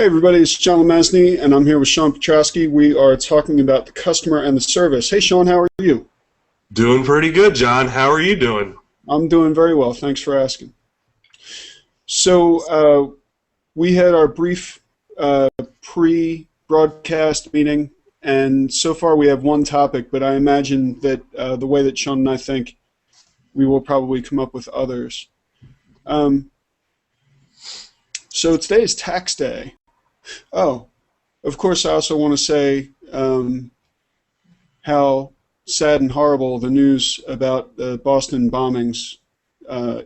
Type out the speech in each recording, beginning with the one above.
Everybody, it's John Lemesny, and I'm here with Sean Petrosky. We are talking about the customer and the service. Hey, Sean, how are you? Doing pretty good, John. How are you doing? I'm doing very well. Thanks for asking. So we had our brief pre-broadcast meeting, and so far we have one topic, but I imagine that the way that Sean and I think, we will probably come up with others. So today is tax day. Oh, of course, I also want to say how sad and horrible the news about the Boston bombings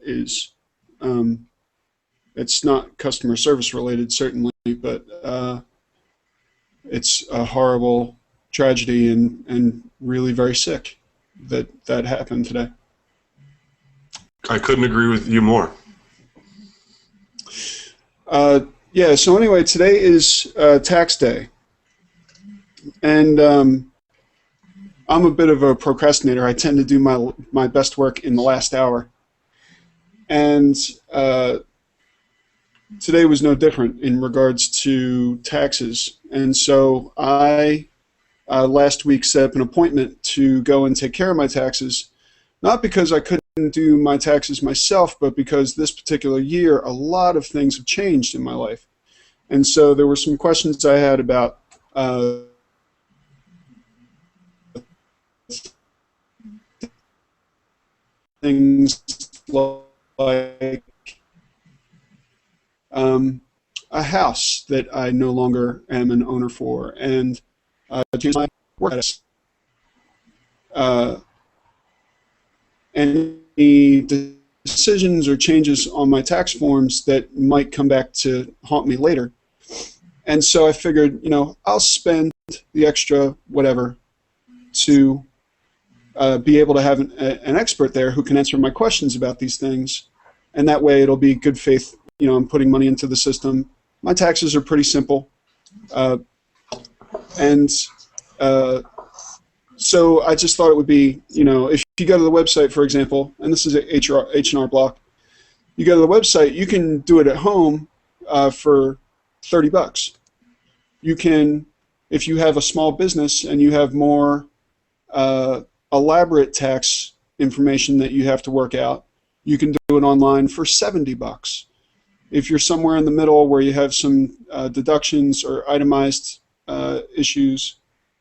is. It's not customer service related, certainly, but it's a horrible tragedy and really very sick that happened today. I couldn't agree with you more. Yeah, so anyway, today is tax day. And I'm a bit of a procrastinator. I tend to do my best work in the last hour. And today was no different in regards to taxes. And so I last week set up an appointment to go and take care of my taxes, not because I couldn't do my taxes myself, but because this particular year a lot of things have changed in my life. And so there were some questions I had about things like a house that I no longer am an owner for, and my work address. Any decisions or changes on my tax forms that might come back to haunt me later. And so I figured, I'll spend the extra whatever to be able to have an expert there who can answer my questions about these things. And that way it'll be good faith, I'm putting money into the system. My taxes are pretty simple. So I just thought it would be, if you go to the website, for example, and this is H&R Block, you go to the website, you can do it at home for $30. You can, if you have a small business and you have more elaborate tax information that you have to work out, you can do it online for $70. If you're somewhere in the middle where you have some deductions or itemized issues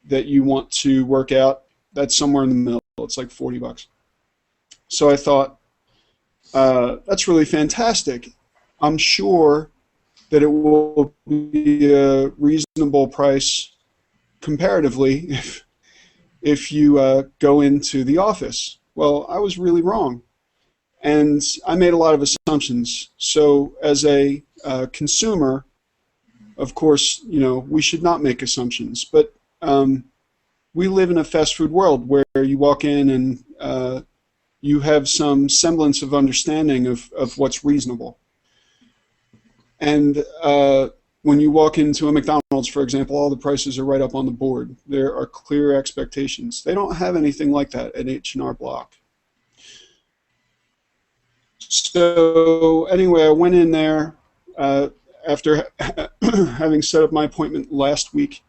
that you want to work out, that's somewhere in the middle. It's like $40. So I thought, that's really fantastic. I'm sure that it will be a reasonable price comparatively if you go into the office. Well, I was really wrong. And I made a lot of assumptions. So as a consumer, of course, we should not make assumptions. But we live in a fast food world where you walk in and you have some semblance of understanding of what's reasonable. And when you walk into a McDonald's, for example, all the prices are right up on the board. There are clear expectations. They don't have anything like that at H&R Block. So anyway, I went in there after having set up my appointment last week.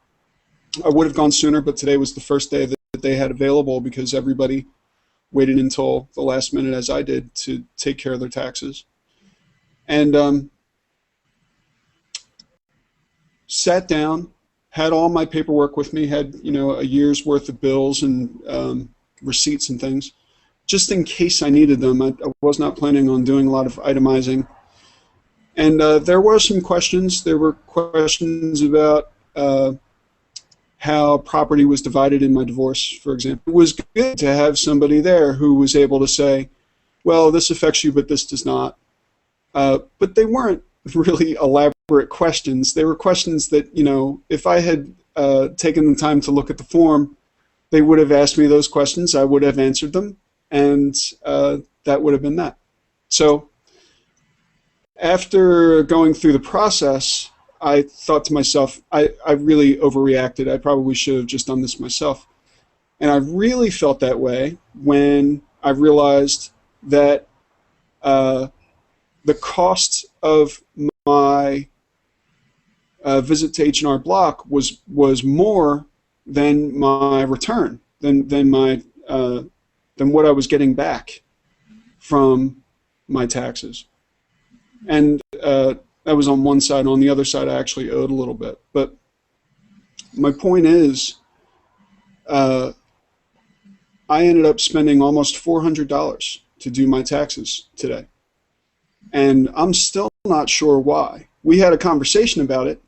I would have gone sooner, but today was the first day that they had available because everybody waited until the last minute, as I did, to take care of their taxes. And sat down, had all my paperwork with me, had a year's worth of bills and receipts and things, just in case I needed them. I was not planning on doing a lot of itemizing. And there were some questions. There were questions about how property was divided in my divorce, for example. It was good to have somebody there who was able to say, well, this affects you, but this does not. But they weren't really elaborate questions. They were questions that, if I had taken the time to look at the form, they would have asked me those questions. I would have answered them, and that would have been that. So after going through the process, I thought to myself, I really overreacted. I probably should have just done this myself. And I really felt that way when I realized that the cost of my visit to H&R Block was more than my return, than what I was getting back from my taxes. And that was on one side. On the other side, I actually owed a little bit. But my point is, I ended up spending almost $400 to do my taxes today. And I'm still not sure why. We had a conversation about it,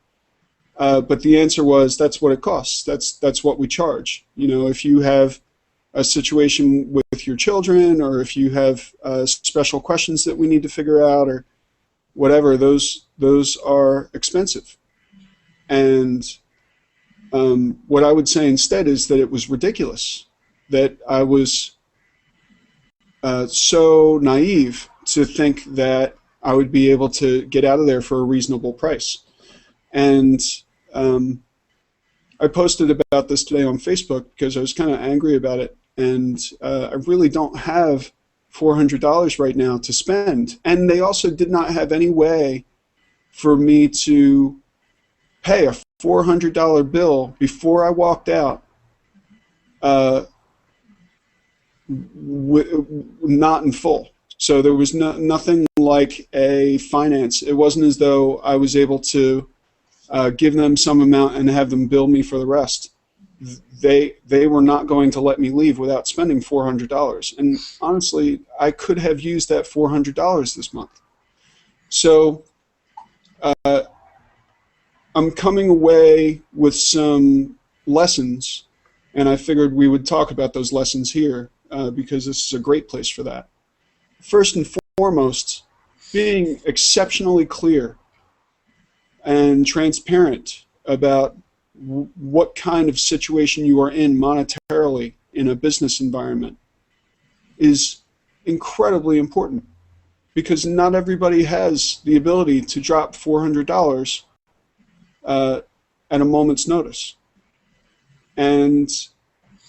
but the answer was, that's what it costs. That's what we charge. You know, if you have a situation with your children, or if you have special questions that we need to figure out, or whatever, those are expensive. And what I would say instead is that it was ridiculous, that I was so naive to think that I would be able to get out of there for a reasonable price. And I posted about this today on Facebook because I was kind of angry about it. And I really don't have $400 right now to spend. And they also did not have any way for me to pay a $400 bill before I walked out, not in full. So there was nothing like a finance. It wasn't as though I was able to give them some amount and have them bill me for the rest. They were not going to let me leave without spending $400. And honestly, I could have used that $400 this month. So I'm coming away with some lessons, and I figured we would talk about those lessons here because this is a great place for that. First and foremost, being exceptionally clear and transparent about what kind of situation you are in monetarily in a business environment is incredibly important, because not everybody has the ability to drop $400 at a moment's notice. And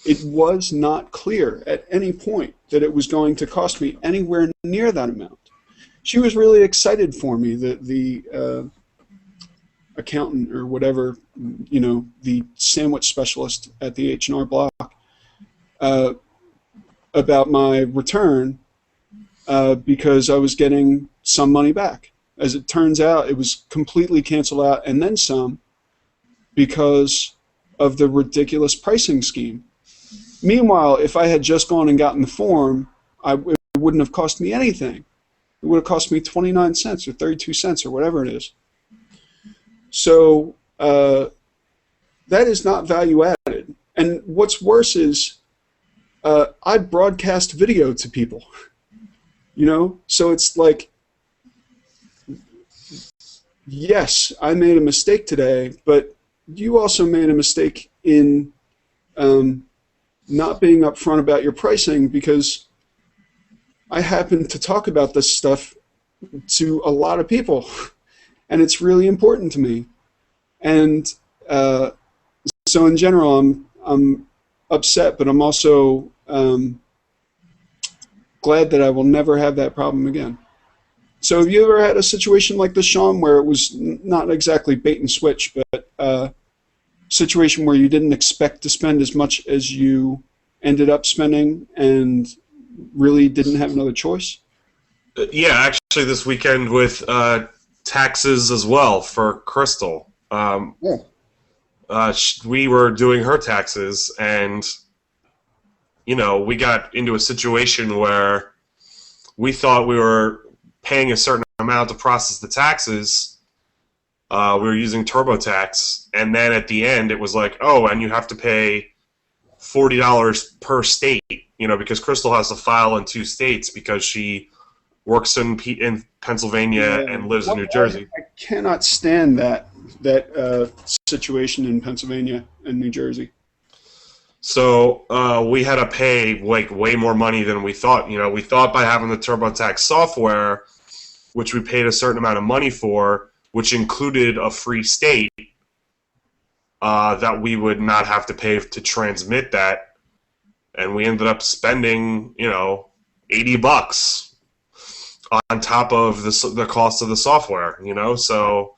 it was not clear at any point that it was going to cost me anywhere near that amount. She was really excited for me, the accountant or whatever, you know, the sandwich specialist at the H&R Block, about my return because I was getting some money back. As it turns out, it was completely canceled out and then some because of the ridiculous pricing scheme. Meanwhile, if I had just gone and gotten the form, it wouldn't have cost me anything. It would have cost me 29 cents or 32 cents or whatever it is. So that is not value added. And what's worse is I broadcast video to people, you know? So it's like, yes, I made a mistake today, but you also made a mistake in not being upfront about your pricing, because I happen to talk about this stuff to a lot of people, and it's really important to me. And so in general, I'm upset, but I'm also glad that I will never have that problem again. So have you ever had a situation like this, Sean, where it was not exactly bait and switch, but a situation where you didn't expect to spend as much as you ended up spending and really didn't have another choice? Yeah, actually this weekend with taxes as well for Crystal. We were doing her taxes, and you know, we got into a situation where we thought we were paying a certain amount to process the taxes. We were using TurboTax, and then at the end it was like, oh, and you have to pay $40 per state, you know, because Crystal has to file in 2 states because she works in Pennsylvania and lives in New Jersey. I cannot stand that situation in Pennsylvania and New Jersey. So we had to pay like way more money than we thought. You know, we thought by having the TurboTax software, which we paid a certain amount of money for, which included a free state, that we would not have to pay to transmit that, and we ended up spending, you know, $80 on top of the cost of the software. You know, so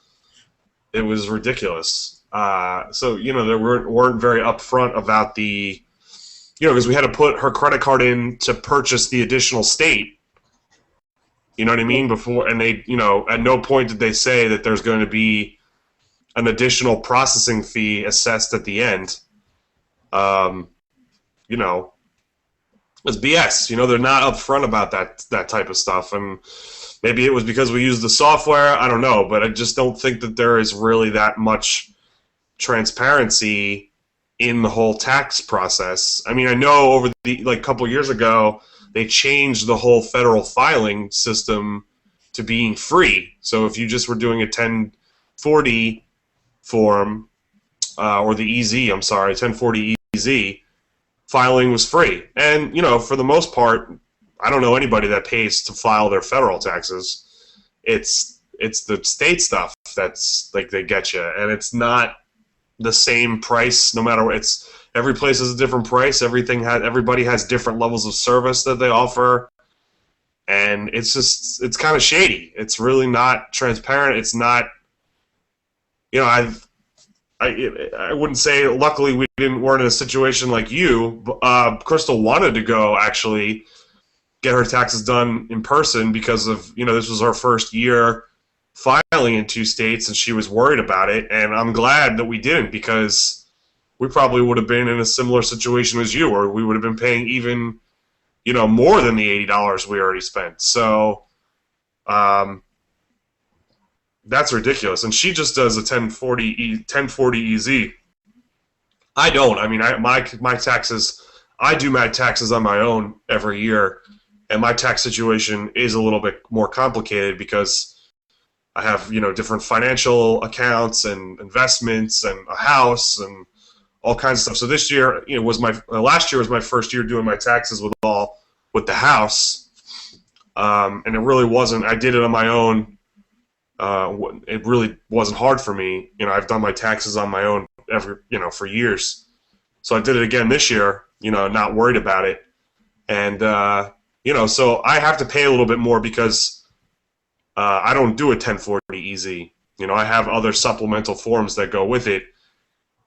It was ridiculous. So they weren't very upfront about the, because we had to put her credit card in to purchase the additional state. You know what I mean? Before, and they, at no point did they say that there's going to be an additional processing fee assessed at the end. It's BS. They're not upfront about that type of stuff, and maybe it was because we used the software. I don't know, but I just don't think that there is really that much transparency in the whole tax process. I mean, I know over the couple years ago they changed the whole federal filing system to being free. So if you just were doing a 1040 form or the EZ, 1040 EZ, filing was free. And for the most part, I don't know anybody that pays to file their federal taxes. It's the state stuff that's they get you, and it's not the same price no matter what. Every place has a different price. Everybody has different levels of service that they offer, and it's kind of shady. It's really not transparent. It's not. I wouldn't say. Luckily, weren't in a situation like you. Crystal wanted to go actually get her taxes done in person because of this was her first year filing in 2 states, and she was worried about it. And I'm glad that we didn't, because we probably would have been in a similar situation as you, or we would have been paying even more than the $80 we already spent. So that's ridiculous. And she just does a 1040 EZ. I don't. I mean, my taxes, I do my taxes on my own every year, and my tax situation is a little bit more complicated because I have different financial accounts and investments and a house and all kinds of stuff. So this year, last year was my first year doing my taxes with the house, and it really wasn't. I did it on my own. It really wasn't hard for me. I've done my taxes on my own for years. So I did it again this year, not worried about it. And, so I have to pay a little bit more because I don't do a 1040 EZ. I have other supplemental forms that go with it.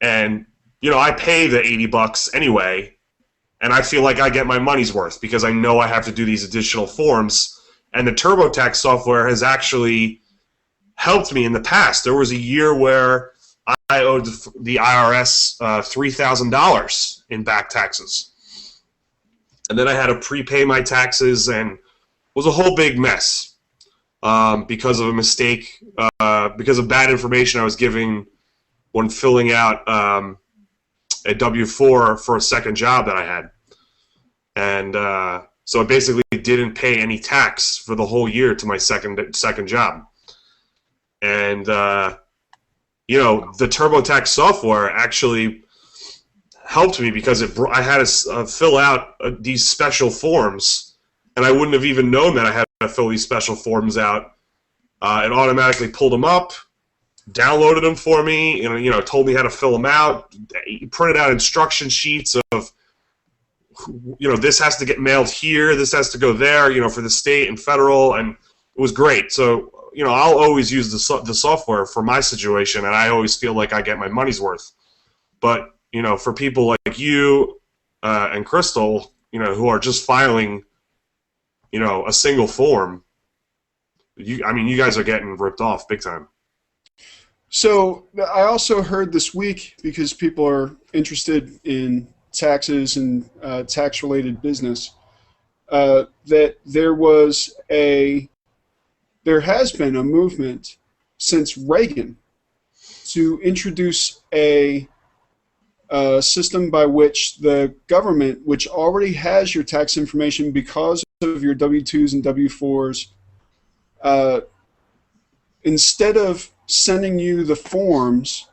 And, I pay the $80 anyway, and I feel like I get my money's worth because I know I have to do these additional forms. And the TurboTax software has actually helped me in the past. There was a year where I owed the IRS $3,000 in back taxes. And then I had to prepay my taxes, and it was a whole big mess because of a mistake, because of bad information I was giving when filling out a W-4 for a second job that I had. And so I basically didn't pay any tax for the whole year to my second job. And, the TurboTax software actually helped me because I had to fill out these special forms, and I wouldn't have even known that I had to fill these special forms out. It automatically pulled them up, downloaded them for me, and told me how to fill them out. Printed out instruction sheets of, this has to get mailed here, this has to go there, for the state and federal, and it was great. So, I'll always use the software for my situation, and I always feel like I get my money's worth. But, for people like you and Crystal, who are just filing, a single form, you guys are getting ripped off big time. So I also heard this week, because people are interested in taxes and tax-related business, that there has been a movement since Reagan to introduce a system by which the government, which already has your tax information because of your W-2s and W-4s, instead of sending you the forms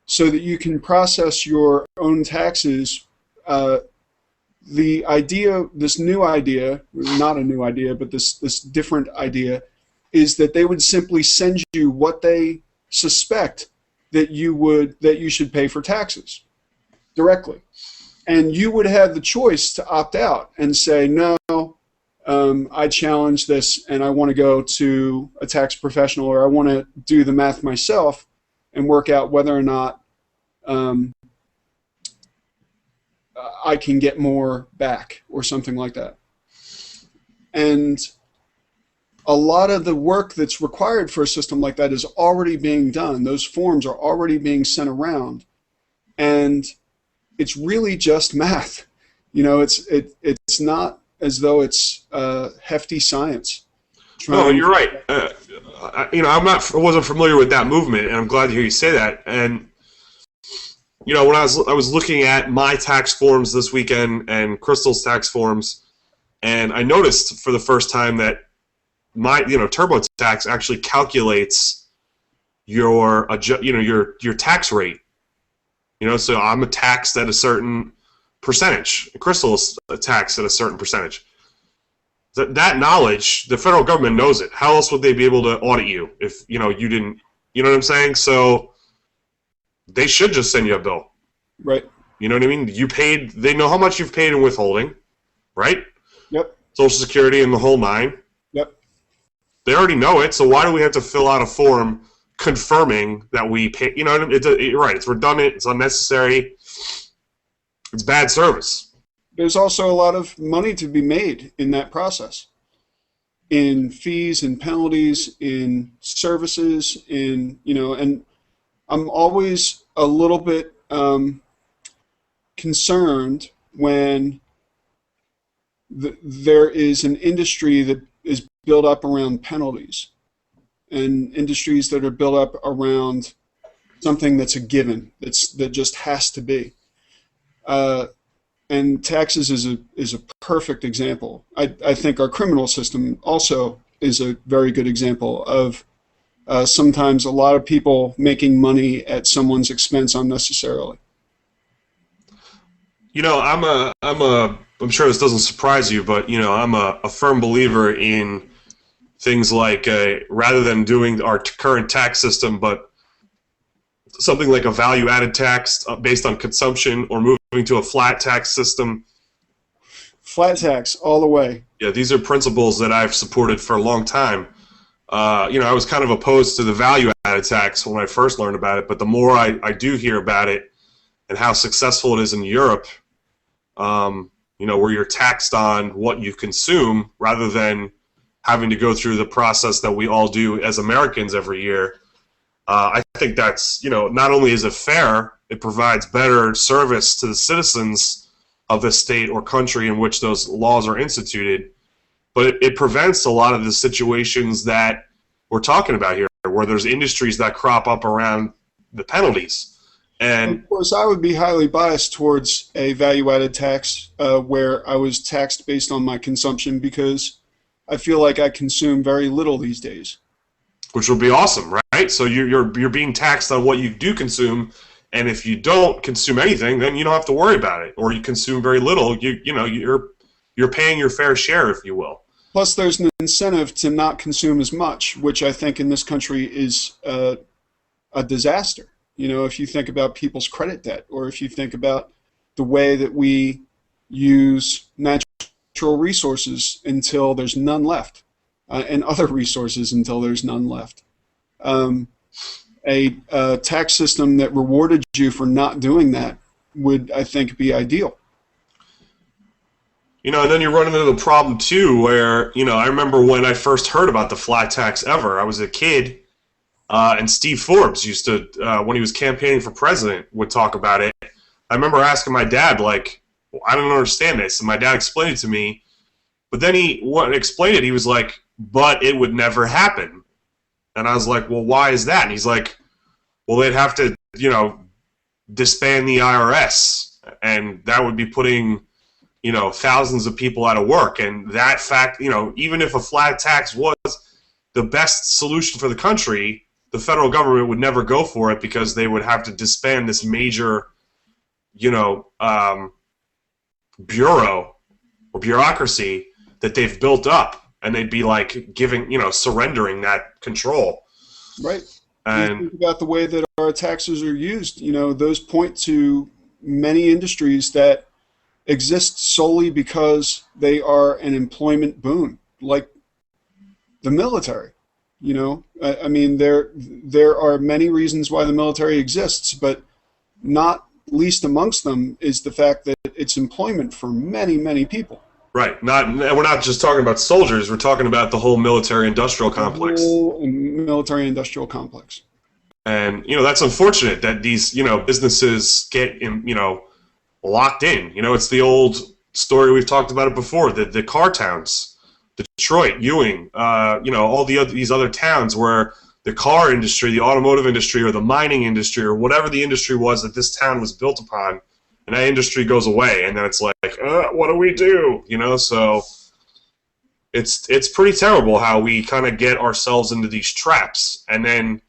so that you can process your own taxes, the idea, this new idea, not a new idea, but this different idea, is that they would simply send you what they suspect that you should pay for taxes directly, and you would have the choice to opt out and say, no, I challenge this and I want to go to a tax professional, or I want to do the math myself and work out whether or not I can get more back or something like that. And a lot of the work that's required for a system like that is already being done. Those forms are already being sent around, and it's really just math. You know, it's not as though it's hefty science. No, you're right. You know, I wasn't familiar with that movement, and I'm glad to hear you say that. And you know, when I was looking at my tax forms this weekend and Crystal's tax forms, and I noticed for the first time that my TurboTax actually calculates your tax rate. You know, so I'm taxed at a certain percentage. Crystal's taxed at a certain percentage. That knowledge, the federal government knows it. How else would they be able to audit you if you didn't? You know what I'm saying? So they should just send you a bill. Right. You know what I mean? You paid. They know how much you've paid in withholding, right? Yep. Social Security and the whole nine. Yep. They already know it, so why do we have to fill out a form confirming that we pay? You know, you're right. It's redundant. It's unnecessary. It's bad service. There's also a lot of money to be made in that process, in fees and penalties, in services, and I'm always a little bit concerned when there is an industry that is built up around penalties, and industries that are built up around something that's a given, that just has to be. And taxes is a perfect example. I think our criminal system also is a very good example of sometimes a lot of people making money at someone's expense unnecessarily. You know, I'm sure this doesn't surprise you, but I'm a firm believer in things like rather than doing our current tax system, but something like a value-added tax based on consumption, or moving to a flat tax system. Flat tax all the way. Yeah, these are principles that I've supported for a long time. I was kind of opposed to the value-added tax when I first learned about it, but the more I do hear about it and how successful it is in Europe, where you're taxed on what you consume rather than having to go through the process that we all do as Americans every year, I think that's, not only is it fair, it provides better service to the citizens of the state or country in which those laws are instituted, but it prevents a lot of the situations that we're talking about here, where there's industries that crop up around the penalties. And of course, I would be highly biased towards a value-added tax where I was taxed based on my consumption, because I feel like I consume very little these days. Which would be awesome, right? So you're being taxed on what you do consume, and if you don't consume anything, then you don't have to worry about it. Or you consume very little, you're paying your fair share, if you will. Plus, there's an incentive to not consume as much, which I think in this country is a disaster. If you think about people's credit debt, or if you think about the way that we use natural resources until there's none left, and other resources until there's none left. A tax system that rewarded you for not doing that would, I think, be ideal. And then you run into the problem, too, where, I remember when I first heard about the flat tax ever. I was a kid, and Steve Forbes used to, when he was campaigning for president, would talk about it. I remember asking my dad, like, well, I don't understand this. And my dad explained it to me. But then he explained it. He was like, but it would never happen. And I was like, well, why is that? And he's like, well, they'd have to, disband the IRS. And that would be putting, thousands of people out of work. And that fact, even if a flat tax was the best solution for the country, the federal government would never go for it, because they would have to disband this major, bureau or bureaucracy that they've built up. And they'd be like surrendering that control. Right. And you think about the way that our taxes are used. Those point to many industries that exist solely because they are an employment boon, like the military. You know, I mean, there are many reasons why the military exists, but not least amongst them is the fact that it's employment for many, many people. Right. We're not just talking about soldiers. We're talking about the whole military-industrial The complex. whole military-industrial complex. And that's unfortunate that these businesses get locked in. It's the old story, we've talked about it before. The car towns, Detroit, Ewing, all these other towns where the car industry, the automotive industry, or the mining industry, or whatever the industry was that this town was built upon, and that industry goes away, and then it's like, what do we do? So it's pretty terrible how we kind of get ourselves into these traps, and then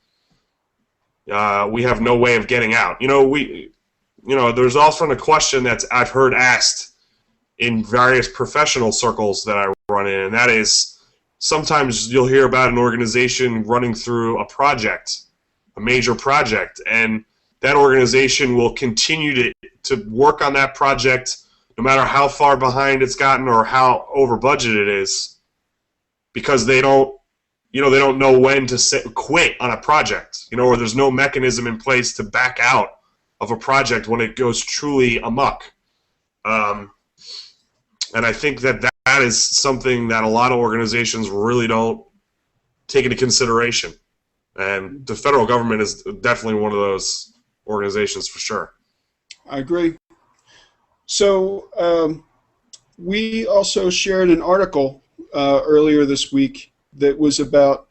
we have no way of getting out. There's often a question that I've heard asked in various professional circles that I run in, and that is, sometimes you'll hear about an organization running through a project, a major project, and that organization will continue to work on that project no matter how far behind it's gotten or how over budget it is, because they don't know when to quit on a project, or there's no mechanism in place to back out of a project when it goes truly amok. And I think that is something that a lot of organizations really don't take into consideration. And the federal government is definitely one of those organizations for sure. I agree. So we also shared an article earlier this week that was about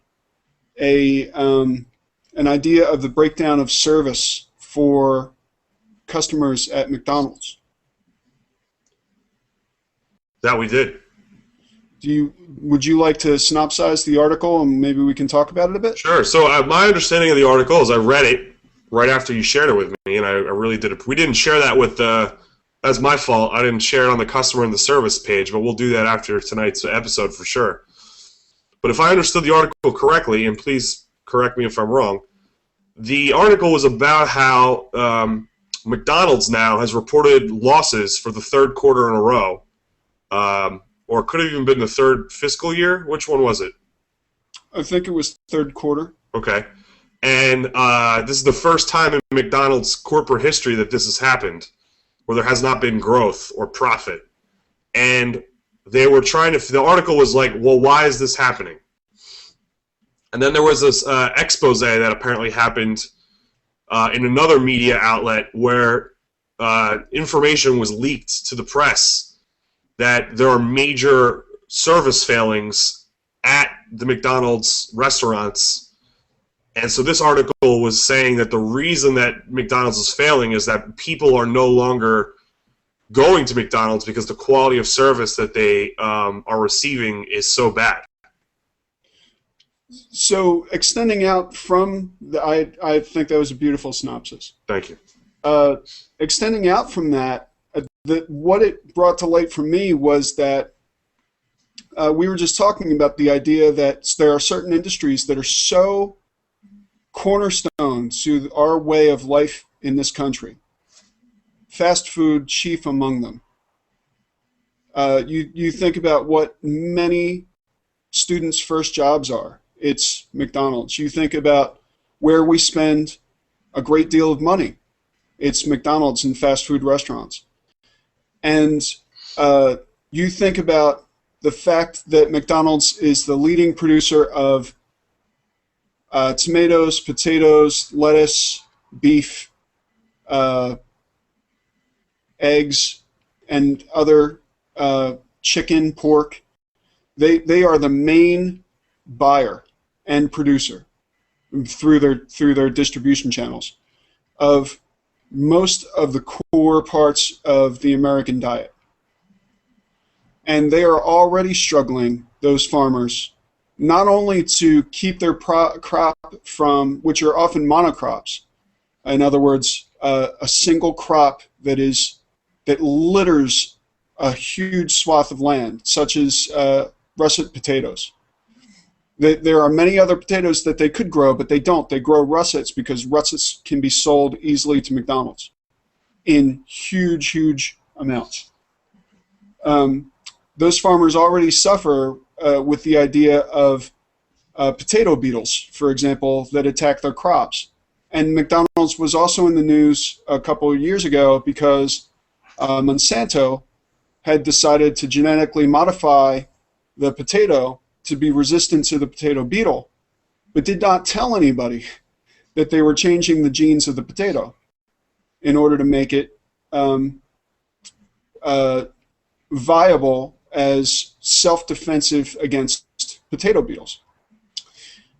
an idea of the breakdown of service for customers at McDonald's. That we did. Would you like to synopsize the article and maybe we can talk about it a bit? Sure. So my understanding of the article is I read it right after you shared it with me, and I really did it. We didn't share that with that's my fault. I didn't share it on the customer and the service page, but we'll do that after tonight's episode for sure. But if I understood the article correctly, and please correct me if I'm wrong, the article was about how McDonald's now has reported losses for the third quarter in a row, or it could have even been the third fiscal year. Which one was it? I think it was third quarter. Okay. And this is the first time in McDonald's corporate history that this has happened, where there has not been growth or profit. And they were the article was like, well, why is this happening? And then there was this expose that apparently happened in another media outlet where information was leaked to the press that there are major service failings at the McDonald's restaurants. And so this article was saying that the reason that McDonald's is failing is that people are no longer going to McDonald's because the quality of service that they are receiving is so bad. So extending out from I think that was a beautiful synopsis. Thank you. Extending out from that, what it brought to light for me was that we were just talking about the idea that there are certain industries that are so cornerstone to our way of life in this country. Fast food, chief among them. You think about what many students' first jobs are. It's McDonald's. You think about where we spend a great deal of money. It's McDonald's and fast food restaurants. And you think about the fact that McDonald's is the leading producer of tomatoes, potatoes, lettuce, beef, eggs, and other chicken, pork. They are the main buyer and producer through their distribution channels of most of the core parts of the American diet. And they are already struggling, those farmers, not only to keep their crop from, which are often monocrops, in other words, a single crop that litters a huge swath of land, such as russet potatoes. There are many other potatoes that they could grow, but they don't. They grow russets because russets can be sold easily to McDonald's in huge, huge amounts. Those farmers already suffer with the idea of potato beetles, for example, that attack their crops. And McDonald's was also in the news a couple of years ago because Monsanto had decided to genetically modify the potato to be resistant to the potato beetle, but did not tell anybody that they were changing the genes of the potato in order to make it viable as self-defensive against potato beetles.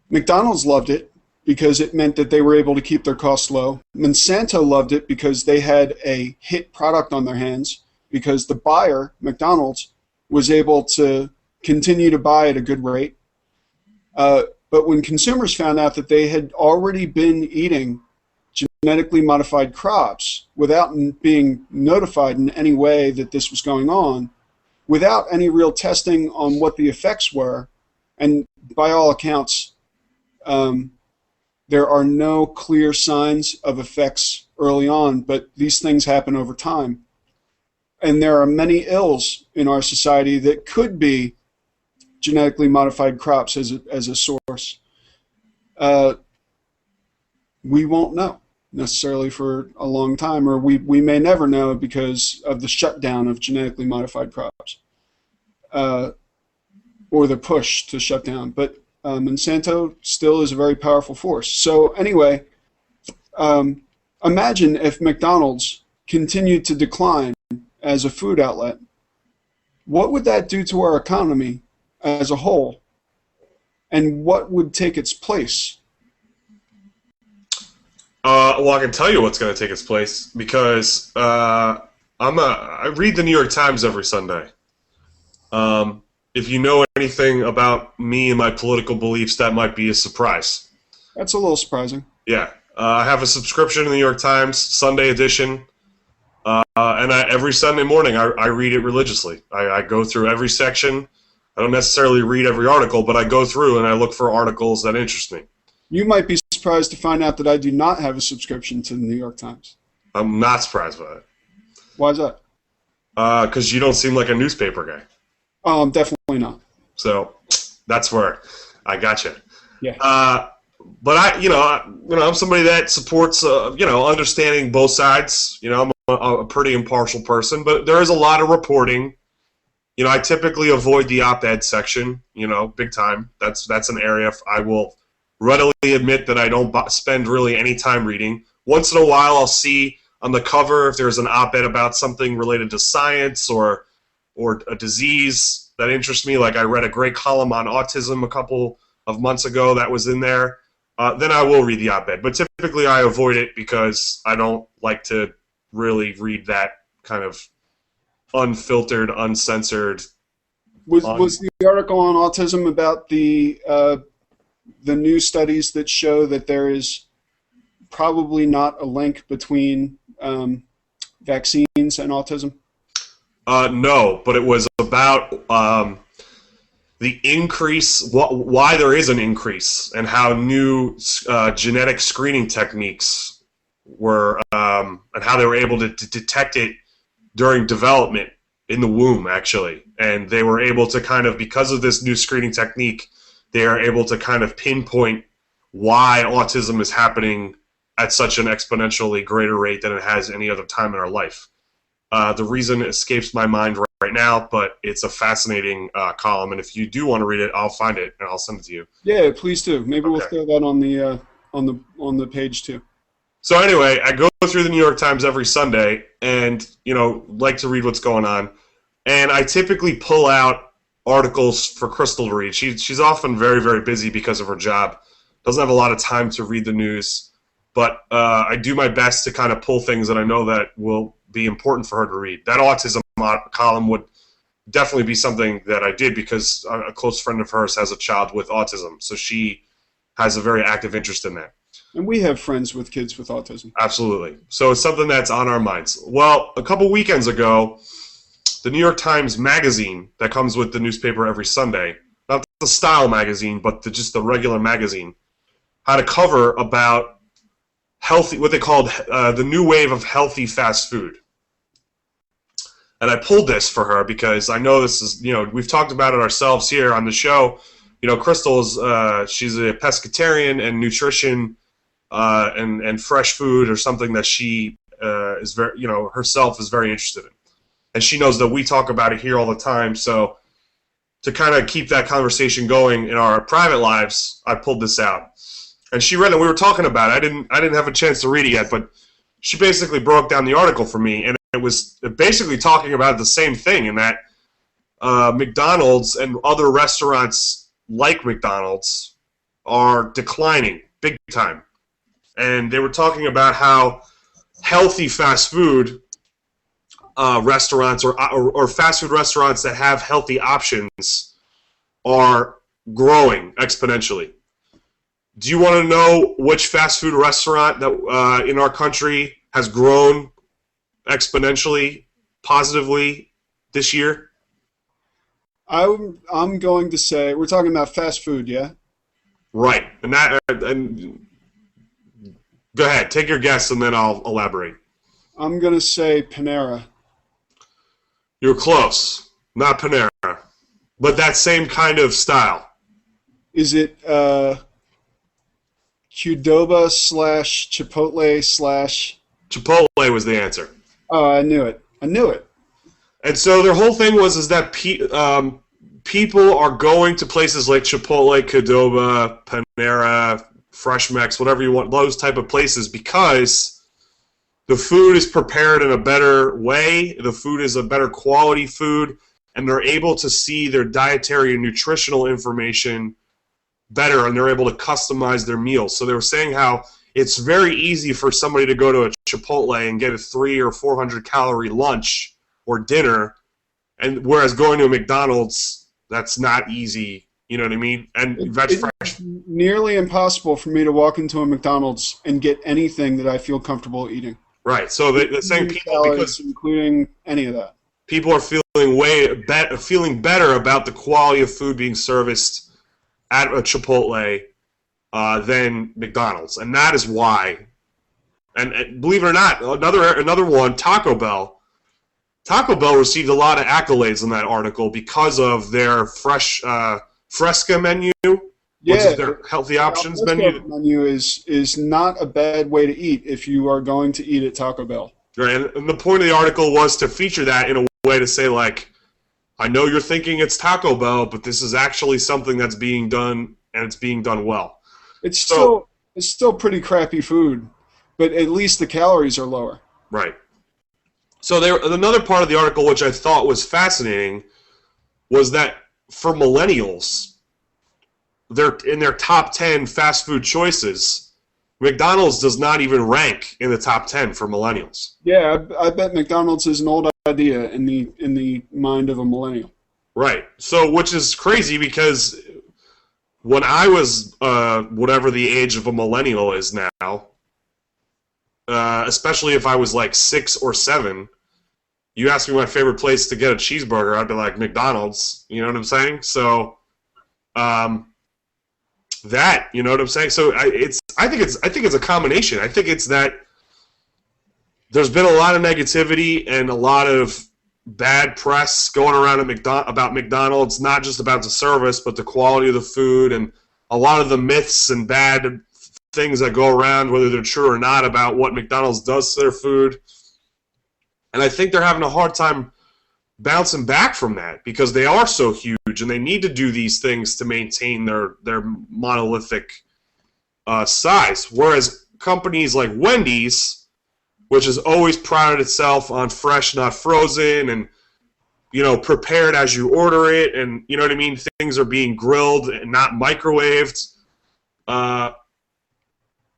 McDonald's loved it because it meant that they were able to keep their costs low. Monsanto loved it because they had a hit product on their hands, because the buyer, McDonald's, was able to continue to buy at a good rate. But when consumers found out that they had already been eating genetically modified crops without being notified in any way that this was going on, without any real testing on what the effects were, and by all accounts, there are no clear signs of effects early on, but these things happen over time. And there are many ills in our society that could be genetically modified crops as a source. We won't know necessarily for a long time, or we may never know because of the shutdown of genetically modified crops, or the push to shut down. But Monsanto still is a very powerful force. So anyway, imagine if McDonald's continued to decline as a food outlet. What would that do to our economy as a whole? And what would take its place? Well, I can tell you what's going to take its place because I read the New York Times every Sunday. If you know anything about me and my political beliefs, that might be a surprise. That's a little surprising. Yeah. I have a subscription to the New York Times, Sunday edition, and every Sunday morning I read it religiously. I go through every section. I don't necessarily read every article, but I go through and I look for articles that interest me. You might be surprised to find out that I do not have a subscription to the New York Times. I'm not surprised by it. Why is that? Because you don't seem like a newspaper guy. Oh, I'm definitely not. So that's where I gotcha. Yeah. But I'm somebody that supports, understanding both sides. I'm a pretty impartial person, but there is a lot of reporting. I typically avoid the op-ed section, big time. That's an area I will readily admit that I don't spend really any time reading. Once in a while, I'll see on the cover if there's an op-ed about something related to science or a disease that interests me. Like I read a great column on autism a couple of months ago that was in there. Then I will read the op-ed. But typically I avoid it because I don't like to really read that kind of unfiltered, uncensored. Was the article on autism about the new studies that show that there is probably not a link between vaccines and autism? No, but it was about the increase, why there is an increase, and how new genetic screening techniques were, and how they were able to detect it during development in the womb, actually. And they were able to kind of, because of this new screening technique, they are able to kind of pinpoint why autism is happening at such an exponentially greater rate than it has any other time in our life. The reason escapes my mind right now, but it's a fascinating column, and if you do want to read it, I'll find it and I'll send it to you. Yeah, please do. Maybe we'll Okay. throw that on the page too. So anyway, I go through the New York Times every Sunday and, like to read what's going on. And I typically pull out articles for Crystal to read. She's often very, very busy because of her job. Doesn't have a lot of time to read the news. But I do my best to kind of pull things that I know that will be important for her to read. That autism column would definitely be something that I did because a close friend of hers has a child with autism. So she has a very active interest in that. And we have friends with kids with autism. Absolutely. So it's something that's on our minds. Well, a couple weekends ago, the New York Times magazine that comes with the newspaper every Sunday, not the style magazine, but just the regular magazine, had a cover about healthy, what they called the new wave of healthy fast food. And I pulled this for her because I know this is, we've talked about it ourselves here on the show, Crystal is she's a pescatarian, and nutrition and fresh food are something that she is very, herself is very interested in. And she knows that we talk about it here all the time. So to kind of keep that conversation going in our private lives, I pulled this out. And she read it. We were talking about it. I didn't have a chance to read it yet, but she basically broke down the article for me, and it was basically talking about the same thing, in that McDonald's and other restaurants like McDonald's are declining big time. And they were talking about how healthy fast food restaurants or fast food restaurants that have healthy options are growing exponentially. Do you want to know which fast food restaurant that in our country has grown exponentially, positively this year? I'm going to say, we're talking about fast food, yeah? Right. And go ahead, take your guess, and then I'll elaborate. I'm going to say Panera. You're close. Not Panera, but that same kind of style. Is it Qdoba / Chipotle / Chipotle was the answer. Oh, I knew it. And so their whole thing was that people are going to places like Chipotle, Qdoba, Panera, Fresh Mex, whatever you want, those type of places, because the food is prepared in a better way, the food is a better quality food, and they're able to see their dietary and nutritional information better, and they're able to customize their meals. So they were saying how it's very easy for somebody to go to a Chipotle and get a 300 or 400 calorie lunch or dinner, and whereas going to a McDonald's, that's not easy. You know what I mean? And it's fresh. Nearly impossible for me to walk into a McDonald's and get anything that I feel comfortable eating. Right. So they're saying people, because including any of that, people are feeling better about the quality of food being serviced at a Chipotle than McDonald's, and that is why. And believe it or not, another one, Taco Bell. Taco Bell received a lot of accolades in that article because of their Fresca menu, which is their healthy options menu. The menu is not a bad way to eat if you are going to eat at Taco Bell. Right, and the point of the article was to feature that in a way to say, like, I know you're thinking it's Taco Bell, but this is actually something that's being done, and it's being done well. It's still pretty crappy food, but at least the calories are lower. Right. So another part of the article which I thought was fascinating was that for millennials, they're in their top 10 fast food choices, McDonald's does not even rank in the top 10 for millennials. Yeah, I bet McDonald's is an old idea in the mind of a millennial. Right. So, which is crazy, because when I was whatever the age of a millennial is now, especially if I was like 6 or 7, you ask me my favorite place to get a cheeseburger, I'd be like McDonald's. You know what I'm saying? So, that, you know what I'm saying? So I think it's a combination. I think it's that there's been a lot of negativity and a lot of bad press going around about McDonald's, not just about the service, but the quality of the food, and a lot of the myths and bad things that go around, whether they're true or not, about what McDonald's does to their food. And I think they're having a hard time bouncing back from that, because they are so huge and they need to do these things to maintain their monolithic size. Whereas companies like Wendy's, which has always prided itself on fresh, not frozen, and prepared as you order it, and you know what I mean, things are being grilled and not microwaved.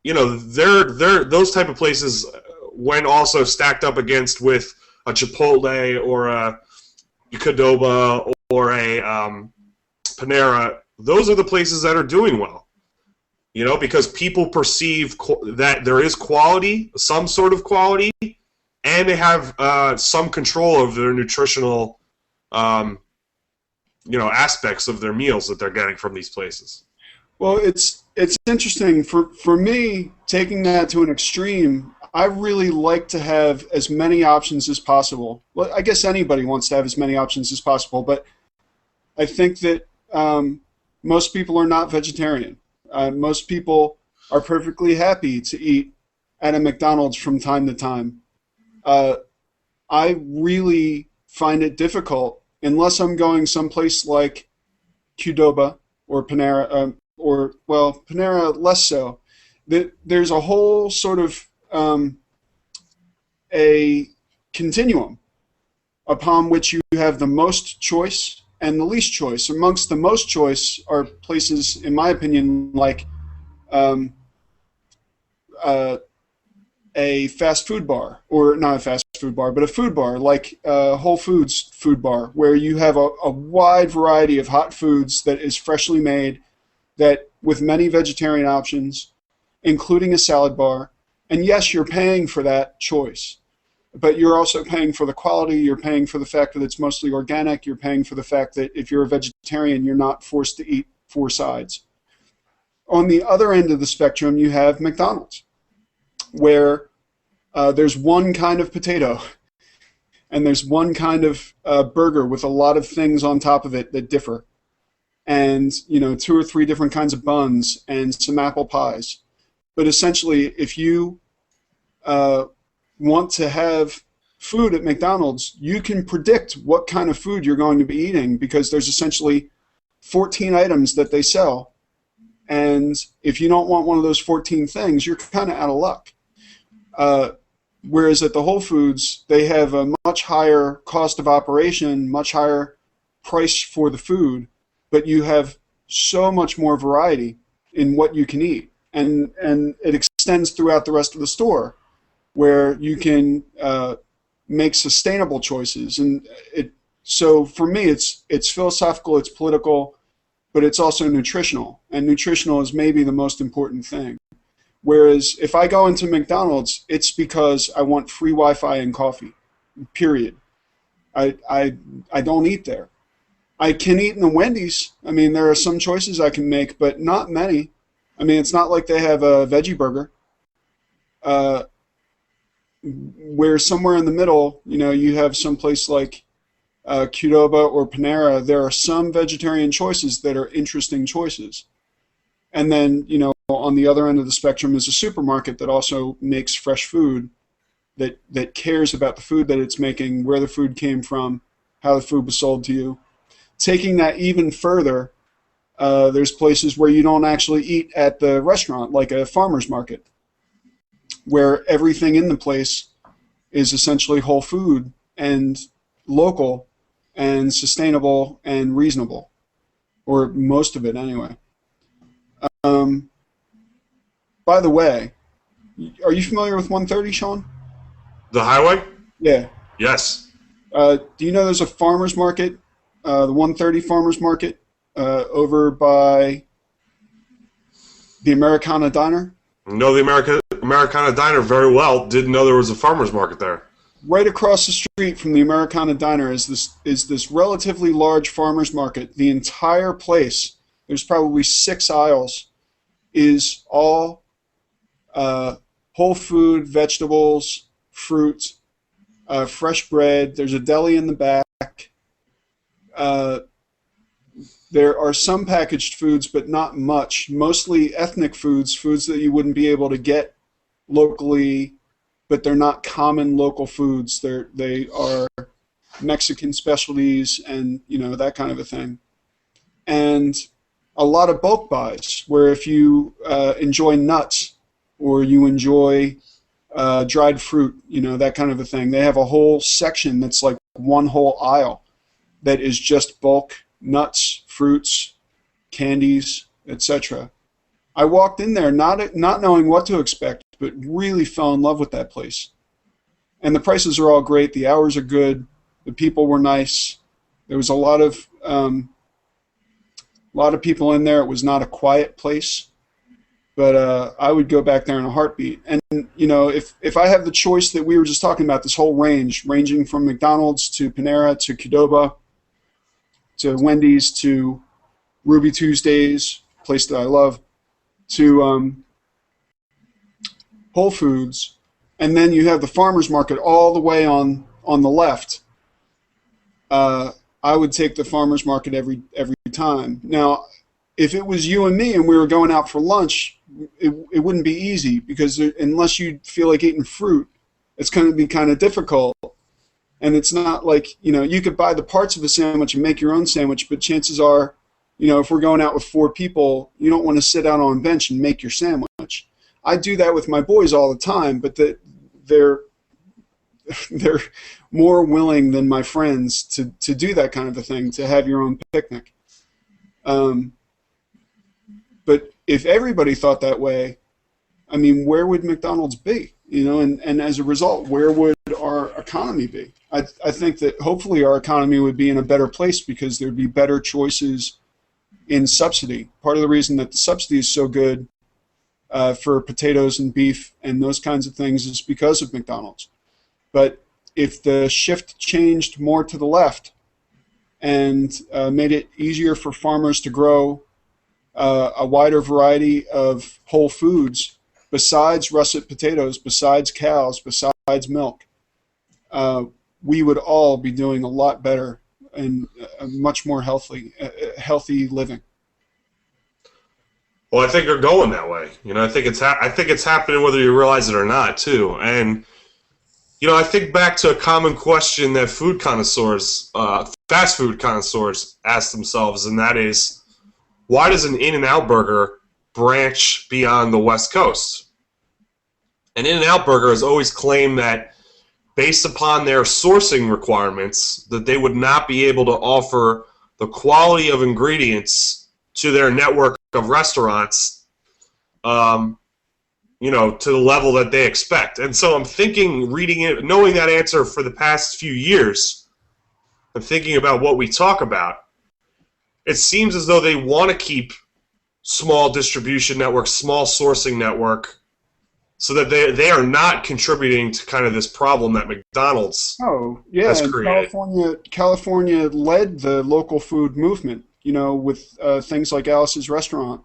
They're those type of places, when also stacked up against with a Chipotle or a Qdoba or a Panera, those are the places that are doing well. Because people perceive that there is quality, some sort of quality, and they have some control of their nutritional, aspects of their meals that they're getting from these places. Well, it's interesting. For me, taking that to an extreme, I really like to have as many options as possible. Well, I guess anybody wants to have as many options as possible, but I think that most people are not vegetarian. Most people are perfectly happy to eat at a McDonald's from time to time. I really find it difficult unless I'm going someplace like Qdoba or Panera, or well, Panera less so. There's a whole sort of a continuum upon which you have the most choice and the least choice. Amongst the most choice are places, in my opinion, like a fast food bar, or not a fast food bar, but a food bar like Whole Foods food bar, where you have a wide variety of hot foods that is freshly made, that with many vegetarian options, including a salad bar. And yes, you're paying for that choice, but you're also paying for the quality. You're paying for the fact that it's mostly organic. You're paying for the fact that if you're a vegetarian, you're not forced to eat 4 sides. On the other end of the spectrum, you have McDonald's, where there's one kind of potato and there's one kind of burger with a lot of things on top of it that differ, and 2 or 3 different kinds of buns and some apple pies. But essentially, if you want to have food at McDonald's, you can predict what kind of food you're going to be eating, because there's essentially 14 items that they sell. And if you don't want one of those 14 things, you're kind of out of luck. Whereas at the Whole Foods, they have a much higher cost of operation, much higher price for the food, but you have so much more variety in what you can eat. And it extends throughout the rest of the store, where you can make sustainable choices. And so for me, it's philosophical, it's political, but it's also nutritional. And nutritional is maybe the most important thing. Whereas if I go into McDonald's, it's because I want free Wi-Fi and coffee, period. I don't eat there. I can eat in the Wendy's. I mean, there are some choices I can make, but not many. I mean, it's not like they have a veggie burger. Where somewhere in the middle, you have some place like Qdoba or Panera, there are some vegetarian choices that are interesting choices. And then, on the other end of the spectrum is a supermarket that also makes fresh food, that cares about the food that it's making, where the food came from, how the food was sold to you. Taking that even further, there's places where you don't actually eat at the restaurant, like a farmer's market, where everything in the place is essentially whole food and local and sustainable and reasonable, or most of it anyway. By the way, are you familiar with 130, Sean? The highway? Yeah. Yes. Do you know there's a farmer's market, the 130 farmer's market, over by the Americana Diner? Know the Americana Diner very well. Didn't know there was a farmer's market there. Right across the street from the Americana Diner is this relatively large farmer's market. The entire place, there's probably 6 aisles, is all whole food, vegetables, fruit, fresh bread. There's a deli in the back. There are some packaged foods, but not much. Mostly ethnic foods that you wouldn't be able to get locally, but they're not common local foods. They are Mexican specialties and that kind of a thing. And a lot of bulk buys, where if you enjoy nuts or you enjoy dried fruit, that kind of a thing, they have a whole section that's like one whole aisle that is just bulk nuts, fruits, candies, etc. I walked in there not knowing what to expect, but really fell in love with that place. And the prices are all great. The hours are good. The people were nice. There was a lot of people in there. It was not a quiet place, but I would go back there in a heartbeat. And if I have the choice that we were just talking about, this whole ranging from McDonald's to Panera to Qdoba to Wendy's to Ruby Tuesdays, place that I love, to Whole Foods, and then you have the farmer's market all the way on the left, I would take the farmer's market every time. Now, if it was you and me and we were going out for lunch, it wouldn't be easy because unless you feel like eating fruit, it's going to be kind of difficult. And it's not like, you could buy the parts of a sandwich and make your own sandwich, but chances are, if we're going out with 4 people, you don't want to sit out on a bench and make your sandwich. I do that with my boys all the time, but they're more willing than my friends to do that kind of a thing, to have your own picnic. But if everybody thought that way, I mean, where would McDonald's be? And as a result, where would our economy be? I think that hopefully our economy would be in a better place because there'd be better choices in subsidy. Part of the reason that the subsidy is so good for potatoes and beef and those kinds of things is because of McDonald's. But if the shift changed more to the left and made it easier for farmers to grow a wider variety of whole foods besides russet potatoes, besides cows, besides milk, we would all be doing a lot better and much more healthy living. Well, I think you're going that way. I think it's happening whether you realize it or not, too. And I think back to a common question that food connoisseurs, fast food connoisseurs, ask themselves, and that is, why does an In-N-Out Burger branch beyond the West Coast? An In-N-Out Burger has always claimed that, based upon their sourcing requirements, that they would not be able to offer the quality of ingredients to their network of restaurants, to the level that they expect. And so I'm thinking, reading it, knowing that answer for the past few years, I'm thinking about what we talk about. It seems as though they want to keep small distribution networks, small sourcing network, so that they are not contributing to kind of this problem that McDonald's has created. California led the local food movement, with things like Alice's Restaurant.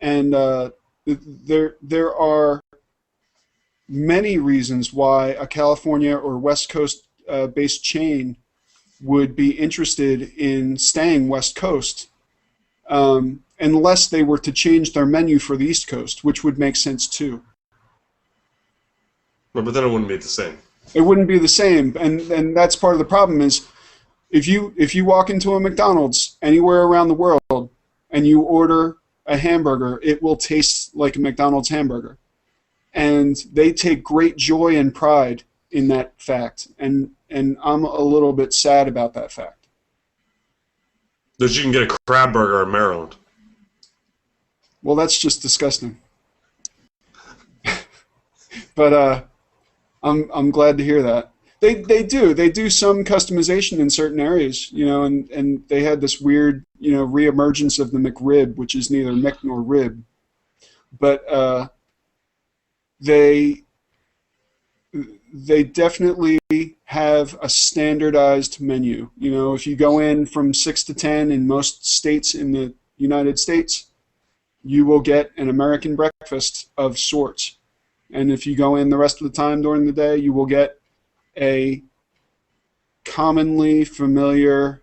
And there are many reasons why a California or West Coast based chain would be interested in staying West Coast, unless they were to change their menu for the East Coast, which would make sense too. But then it wouldn't be the same. It wouldn't be the same, and that's part of the problem is if you walk into a McDonald's anywhere around the world and you order a hamburger, it will taste like a McDonald's hamburger. And they take great joy and pride in that fact, and I'm a little bit sad about that fact. That you can get a crab burger in Maryland. Well, that's just disgusting. But I'm glad to hear that. They do some customization in certain areas, and they had this weird, reemergence of the McRib, which is neither Mc nor rib. But they definitely have a standardized menu. If you go in from 6 to 10 in most states in the United States, you will get an American breakfast of sorts. And if you go in the rest of the time during the day, you will get a commonly familiar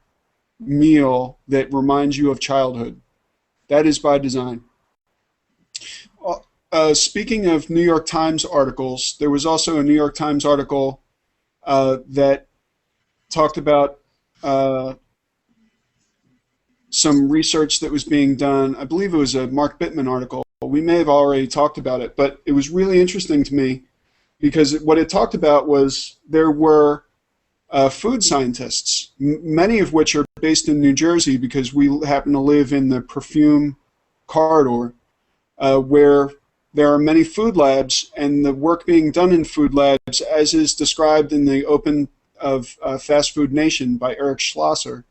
meal that reminds you of childhood. That is by design. Speaking of New York Times articles, there was also a New York Times article that talked about some research that was being done. I believe it was a Mark Bittman article. We may have already talked about it, but it was really interesting to me because what it talked about was there were food scientists, many of which are based in New Jersey because we happen to live in the perfume corridor, where there are many food labs, and the work being done in food labs, as is described in the Open of Fast Food Nation by Eric Schlosser,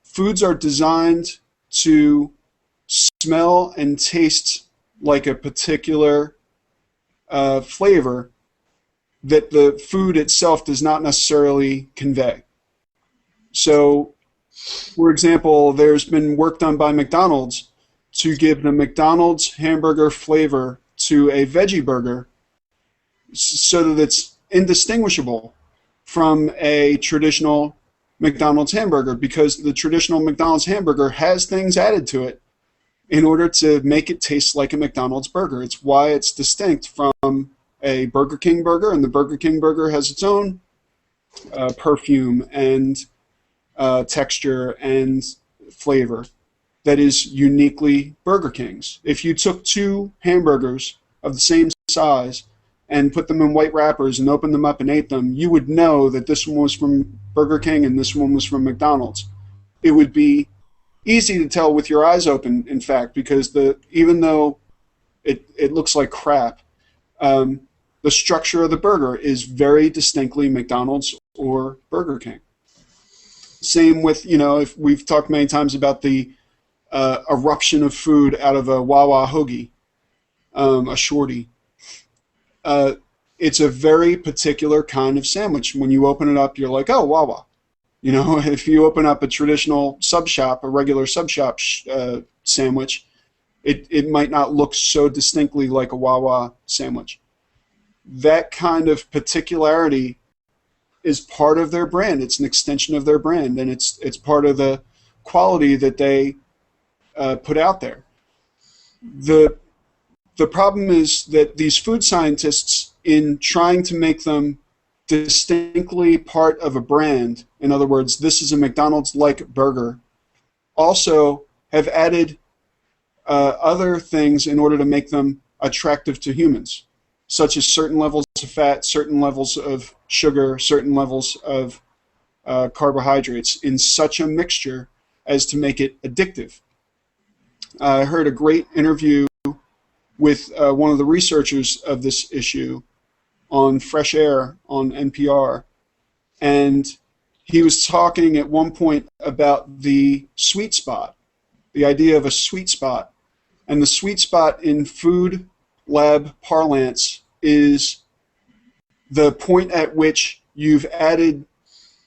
foods are designed to smell and taste like a particular flavor that the food itself does not necessarily convey. So, for example, there's been work done by McDonald's to give the McDonald's hamburger flavor to a veggie burger so that it's indistinguishable from a traditional McDonald's hamburger, because the traditional McDonald's hamburger has things added to it in order to make it taste like a McDonald's burger. It's why it's distinct from a Burger King burger, and the Burger King burger has its own perfume and texture and flavor that is uniquely Burger King's. If you took two hamburgers of the same size and put them in white wrappers and opened them up and ate them, you would know that this one was from Burger King and this one was from McDonald's. It would be easy to tell with your eyes open, in fact, because even though it looks like crap, the structure of the burger is very distinctly McDonald's or Burger King. Same with, if we've talked many times about the eruption of food out of a Wawa hoagie, a shorty. It's a very particular kind of sandwich. When you open it up, you're like, oh, Wawa. If you open up a traditional sub shop, a regular sub shop sandwich, it might not look so distinctly like a Wawa sandwich. That kind of particularity is part of their brand. It's an extension of their brand, and it's part of the quality that they put out there. The problem is that these food scientists, in trying to make them distinctly part of a brand, in other words, this is a McDonald's-like burger, also have added other things in order to make them attractive to humans, such as certain levels of fat, certain levels of sugar, certain levels of carbohydrates in such a mixture as to make it addictive. I heard a great interview with one of the researchers of this issue on Fresh Air on NPR, and he was talking at one point about the sweet spot, the idea of a sweet spot. And the sweet spot in food lab parlance is the point at which you've added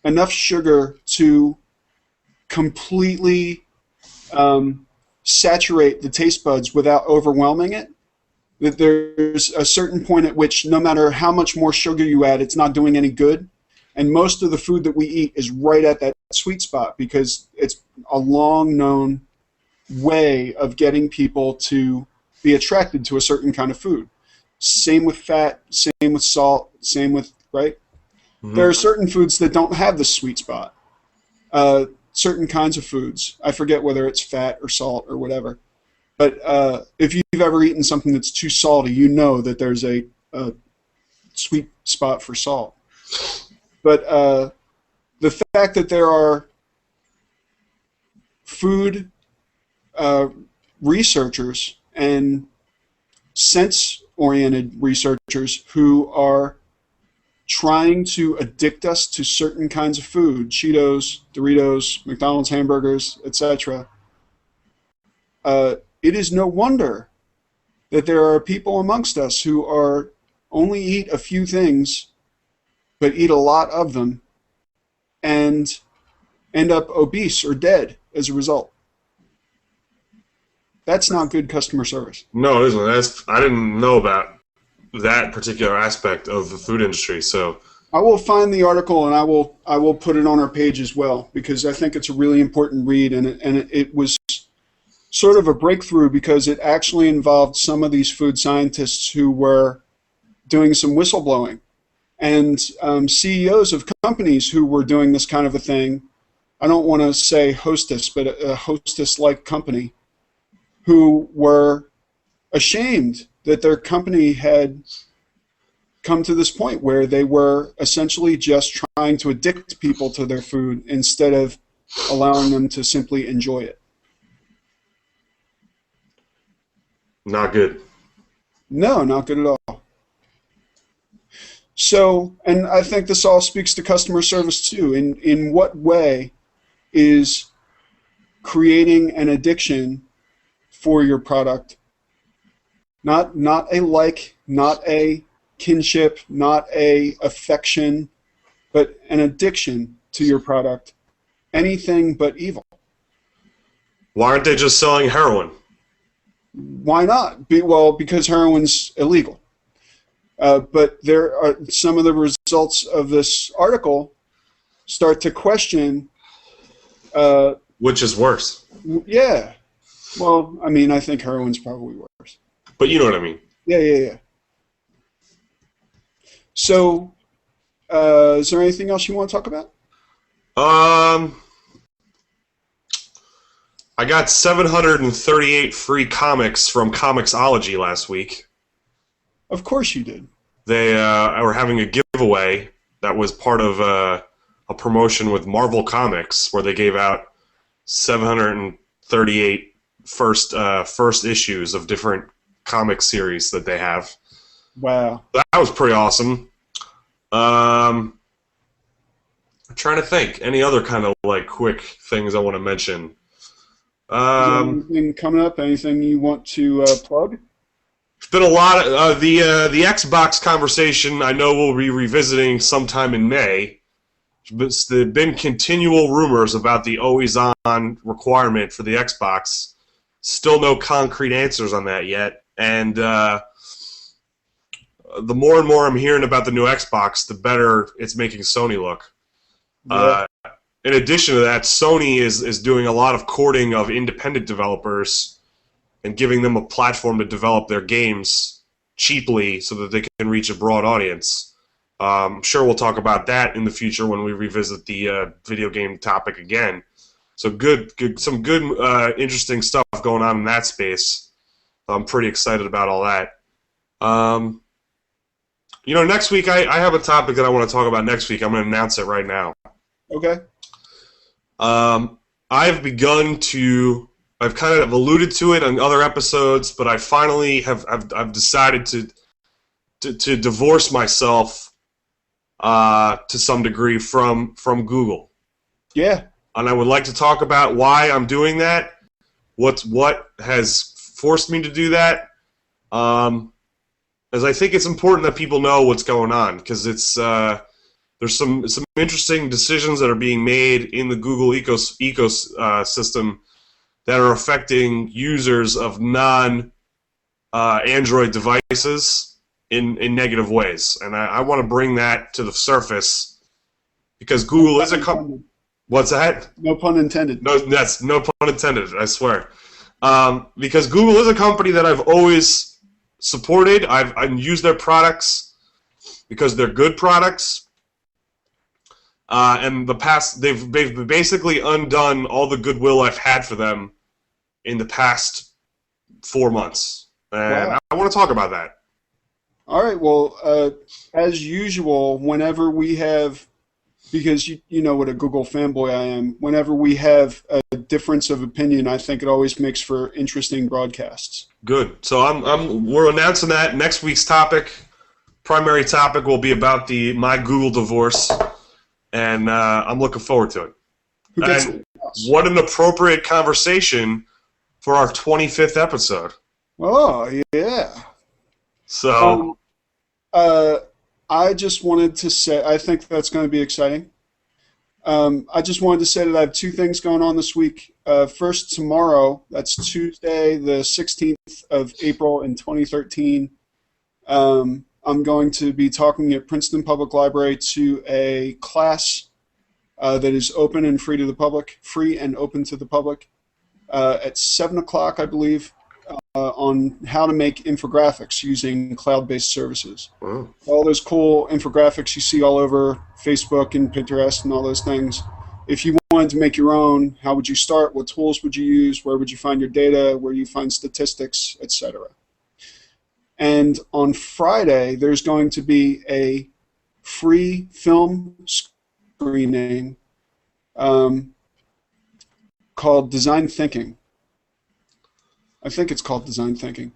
enough sugar to completely saturate the taste buds without overwhelming it. That there's a certain point at which no matter how much more sugar you add, it's not doing any good. And most of the food that we eat is right at that sweet spot because it's a long known way of getting people to be attracted to a certain kind of food. Same with fat, same with salt, same with, right? Mm-hmm. There are certain foods that don't have the sweet spot. Certain kinds of foods. I forget whether it's fat or salt or whatever. But if you've ever eaten something that's too salty, you know that there's a sweet spot for salt. But the fact that there are food researchers and sense-oriented researchers who are trying to addict us to certain kinds of food, Cheetos, Doritos, McDonald's hamburgers, etc., it is no wonder that there are people amongst us who only eat a few things, but eat a lot of them, and end up obese or dead as a result. That's not good customer service. No, it isn't. I didn't know about that particular aspect of the food industry. So I will find the article and I will put it on our page as well, because I think it's a really important read, and it was sort of a breakthrough because it actually involved some of these food scientists who were doing some whistleblowing, and CEOs of companies who were doing this kind of a thing. I don't want to say hostess, but a hostess-like company, who were ashamed that their company had come to this point where they were essentially just trying to addict people to their food instead of allowing them to simply enjoy it. Not good. No, not good at all. So, and I think this all speaks to customer service too. In what way is creating an addiction for your product, not a like, not a kinship, not a affection, but an addiction to your product, anything but evil? Why aren't they just selling heroin? Why not? Well, because heroin's illegal. But there are some of the results of this article start to question, Which is worse. yeah. Well, I mean, I think heroin's probably worse. But you know what I mean. Yeah. So, is there anything else you want to talk about? I got 738 free comics from Comixology last week. Of course you did. They were having a giveaway that was part of a promotion with Marvel Comics where they gave out 738 first issues of different comic series that they have. Wow. That was pretty awesome. I'm trying to think. Any other kind of like quick things I want to mention? Is there anything coming up? Anything you want to plug? There's been a lot of the Xbox conversation. I know we'll be revisiting sometime in May. There's been continual rumors about the always-on requirement for the Xbox. Still no concrete answers on that yet. And the more and more I'm hearing about the new Xbox, the better it's making Sony look. Yeah. In addition to that, Sony is doing a lot of courting of independent developers and giving them a platform to develop their games cheaply so that they can reach a broad audience. I'm sure we'll talk about that in the future when we revisit the video game topic again. So some good, interesting stuff going on in that space. I'm pretty excited about all that. Next week I have a topic that I want to talk about next week. I'm going to announce it right now. Okay. I've kind of alluded to it on other episodes, but I finally I've decided to divorce myself to some degree from Google. Yeah. And I would like to talk about why I'm doing that, what has forced me to do that, as I think it's important that people know what's going on, because it's there's some interesting decisions that are being made in the Google ecosystem that are affecting users of non-Android devices in negative ways. And I want to bring that to the surface because Google is a company. What's that? No pun intended. No, that's no pun intended, I swear. Because Google is a company that I've always supported. I've used their products because they're good products. And the past, they've basically undone all the goodwill I've had for them in the past 4 months. And wow. I want to talk about that. All right. Well, as usual, whenever we have, because you know what a Google fanboy I am, whenever we have a difference of opinion, I think it always makes for interesting broadcasts. Good. So we're announcing that next week's topic, primary topic, will be about my Google divorce. And I'm looking forward to it. And what an appropriate conversation for our 25th episode. Oh, yeah. So, I just wanted to say, I think that's going to be exciting. I just wanted to say that I have two things going on this week. First, tomorrow, that's Tuesday, the 16th of April in 2013. I'm going to be talking at Princeton Public Library to a class that is open and free to the public, free and open to the public, at 7 o'clock, I believe, on how to make infographics using cloud-based services. wow. All those cool infographics you see all over Facebook and Pinterest and all those things. If you wanted to make your own, how would you start? What tools would you use? Where would you find your data? Where do you find statistics, etc.? And on Friday, there's going to be a free film screening called Design Thinking. I think it's called Design Thinking.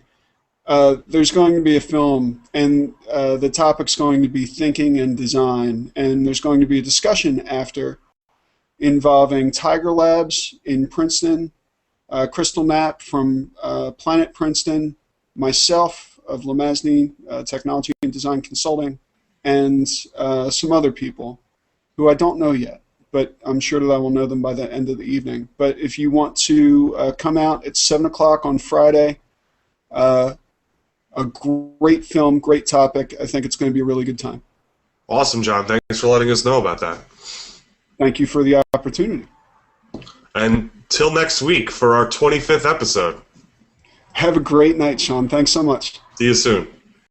There's going to be a film, and the topic's going to be thinking and design, and there's going to be a discussion after involving Tiger Labs in Princeton, Crystal Knapp from Planet Princeton, myself, of Lamazny Technology and Design Consulting, and some other people who I don't know yet, but I'm sure that I will know them by the end of the evening. But if you want to come out, it's 7 o'clock on Friday. A great film, great topic. I think it's going to be a really good time. Awesome, John. Thanks for letting us know about that. Thank you for the opportunity. And till next week for our 25th episode. Have a great night, Sean. Thanks so much. See you soon.